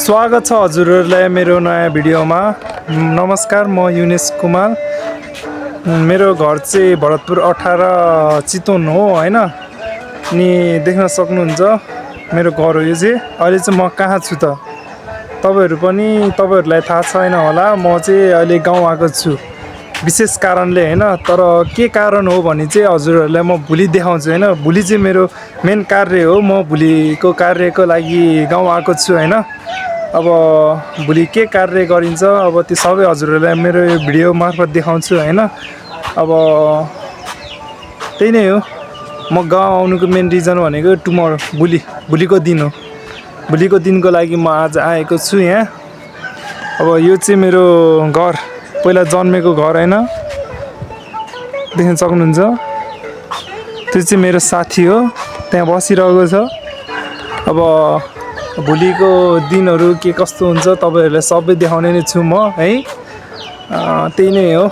स्वागत छ हजुरहरुलाई मेरो नयाँ भिडियोमा। नमस्कार, म युनेश कुमार। मेरो घर चाहिँ भरतपुर 18 चितवन हो हैन। अनि देख्न सक्नुहुन्छ मेरो घर हो यो चाहिँ। अहिले चाहिँ म कहाँ छु त तपाईहरुलाई थाहा छैन होला। म चाहिँ अहिले गाउँ आएको छु विशेष कारणले हैन। तर के कारण हो भने चाहिँ हजुरहरुलाई म भोलि देखाउँछु हैन। भोलि चाहिँ मेरो मेन कार्य हो। म भोलिको कार्यको लागि गाउँ आएको छु हैन। अब भोलि के कार्य गरिन्छ अब त्यो सबै हजुरहरुलाई मेरो यो भिडियो मार्फत देखाउँछु हैन। अब त्यही नै हो। म गाउँ आउनुको मेन रिजन भनेको टुमरो भोलिको दिन हो। भोलिको दिनको लागि म आज आएको छु यहाँ। अब यो चाहिँ मेरो घर, पहिला जन्मेको घर हैन, देख्न सक्नुहुन्छ। त्यो चाहिँ मेरो साथी हो, त्यहाँ बसिरहेको छ। अब भोलिको दिनहरु के कस्तो हुन्छ तपाईहरुलाई सबै देखाउने नै छु म है। त्यही नै हो।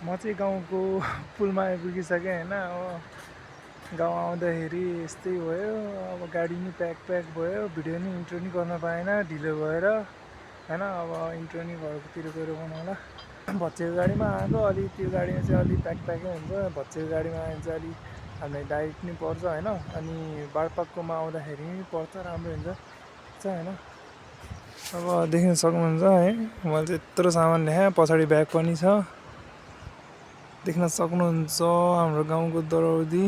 म चाहिँ गाउँको पुलमा आइपुगिसकेँ हैन। अब गाउँ आउँदाखेरि यस्तै भयो। अब गाडी नि प्याक भयो। भिडियो नि इन्ट्रो नि गर्न पाएन ढिलो भएर हैन। अब इन्ट्रो नि घरतिर गएर बनाउला। भच्चेको गाडीमा आएको, अलि त्यो गाडीमा चाहिँ अलि प्याकै हुन्छ। भच्चेको गाडीमा आयो भने चाहिँ अलि हामीलाई डाइट नि पर्छ हैन। अनि बारपाककोमा आउँदाखेरि नि पर्छ, राम्रो हुन्छ हैन। अब देख्न सक्नुहुन्छ है, मैले चाहिँ यत्रो सामान ल्याएँ। पछाडि ब्याग पनि छ, देख्न सक्नुहुन्छ हाम्रो गाउँको दरौदी।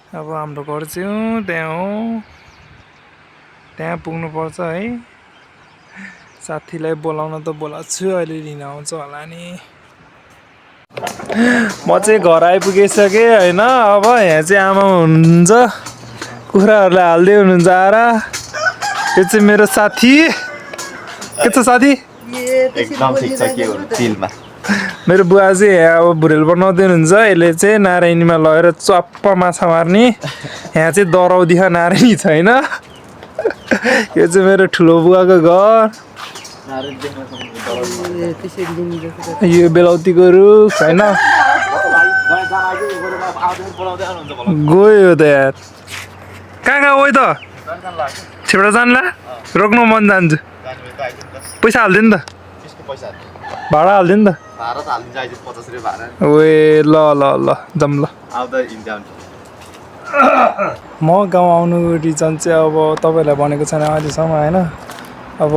अब हाम्रो घर चाहिँ त्यहाँ हो, त्यहाँ पुग्नु पर्छ है। साथीलाई बोलाउन त बोलाएको छु, अहिले लिन आउँछ होला नि। म चाहिँ घर आइपुगिसकेँ हैन। अब यहाँ चाहिँ आमा हुनुहुन्छ, कुखुराहरुलाई हाल्दै हुनुहुन्छ आएर। यो चाहिँ मेरो साथी। के छ साथी? एकदम ठिक छ। के हो तिलमा मेरो बुवा चाहिँ अब भुरेल बनाउँदै हुनुहुन्छ। यसले चाहिँ नारायणीमा लगेर चप्प माछा मार्ने। यहाँ चाहिँ दरौदी छ, नारायणी छैन। यो चाहिँ मेरो ठुलो बुवाको घर। यो बेलाउतीको रुख हैन। गयो त यार, कहाँ गयो त? छिपडा जानला? रोक्नु मन जान्छु। पैसा हाल्दियो नि त, भाडा हाल्दियो नि त। ओए ल ल ल जाऊँ ल। म गाउँ आउनुको रिजन चाहिँ अब तपाईहरुलाई भनेको छैन अहिलेसम्म हैन। अब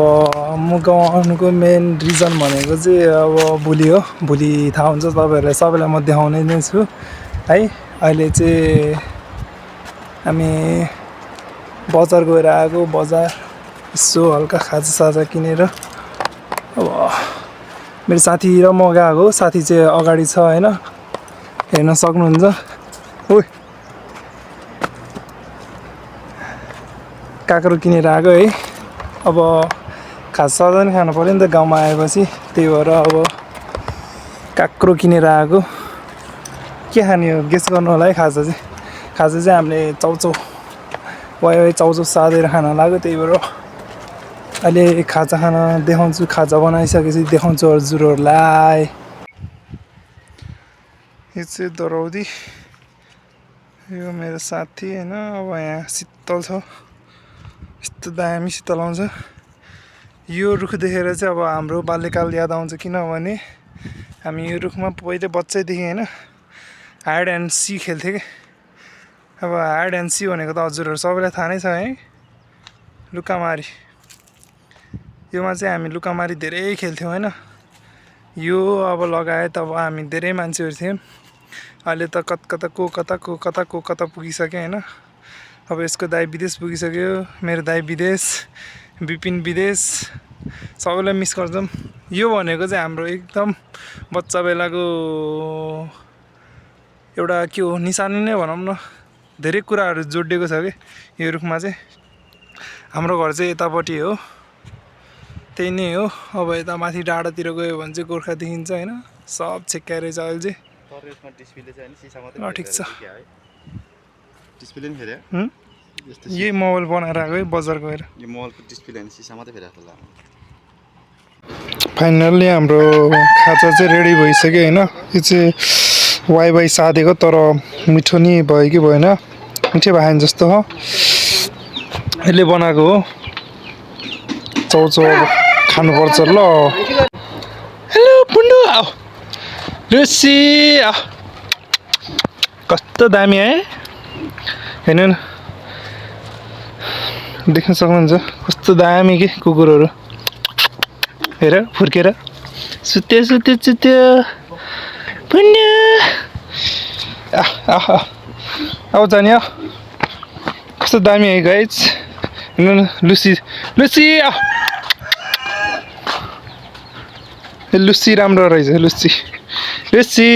म गाउँ आउनुको मेन रिजन भनेको चाहिँ अब भोलि हो। भोलि थाहा हुन्छ तपाईहरुलाई, सबैलाई म देखाउने नै छु है। अहिले चाहिँ हामी बजार गएर आएको। बजार यसो हल्का खाजासाजा किनेर अब मेरो साथी र म गएको। साथी चाहिँ अगाडि छ हैन, हेर्न सक्नुहुन्छ। ओइ काँक्रो किनेर आएको है। अब खाजासाजा नि खानु पर्यो नि त गाउँमा आएपछि, त्यही भएर अब काँक्रो किनेर आएको। के खाने हो गेस गर्नु होला है। खाजा चाहिँ हामीले चाउचाउ वाइ चाउचाउ साधेर खान लाग्यो। त्यही भएर अहिले खाजा खान देखाउँछु। खाजा बनाइसकेपछि देखाउँछु हजुरहरुलाई। यो चाहिँ दरौदी, यो मेरो साथी हैन। अब यहाँ शीतल छ, यस्तो दामी शीतल आउँछ। यो रुख देखेर चाहिँ अब हाम्रो बाल्यकाल याद आउँछ। किनभने हामी यो रुखमा पहिले बच्चैदेखि हैन हाइड एन्ड सी खेल्थ्यो कि। अब हाइड एन्ड सी भनेको त हजुरहरु सबैलाई थाहा नै छ है, लुकामारी। योमा चाहिँ हामी लुकामारी धेरै खेल्थ्यौं हैन। यो अब लगायत अब हामी धेरै मान्छेहरु थियौं। अहिले त को कता पुगिसक्यो हैन। अब यसको दाइ विदेश पुगिसक्यो, मेरो दाइ विदेश, विपिन विदेश। सबैलाई मिस गर्छौं। यो भनेको चाहिँ हाम्रो एकदम बच्चा बेलाको एउटा के हो, निशानी नै भनौं न। धेरै कुराहरु जोडिएको छ के यो रुखमा चाहिँ। हाम्रो घर चाहिँ यतापट्टि हो, त्यही नै हो। अब यता माथि डाँडातिर गयो भने चाहिँ गोर्खा देखिन्छ हैन। सब छेक्क्याएर छ अहिले चाहिँ। ल ठिक छ। डिस्प्ले पनि फेरि हुँ? यही मोबाइल बनाएर आएको है बजार गएर यो मोबाइलको डिस्प्ले होइन सिसा मात्रै फेरि होला फाइनल्ली हाम्रो खाजा चाहिँ रेडी भइसक्यो होइन यो चाहिँ वाइवाई साधेको तर मिठो नि भयो कि भएन मिठै भएन जस्तो हो यसले बनाएको हो चाउचाउ अब खानुपर्छ ल हेलो पुन्डु आऊ लुसी आऊ कस्तो दामी है हेर्नु न देख्न सक्नुहुन्छ कस्तो दामी के कुकुरहरू हेर फुर्केर सुत्यो सुत्यो सुत्यो पुन्डु आऊ जाने कस्तो दामी है गाइज हेर्नु न लुसी लुसी लुसी राम्रो रहेछ लुसी लुसी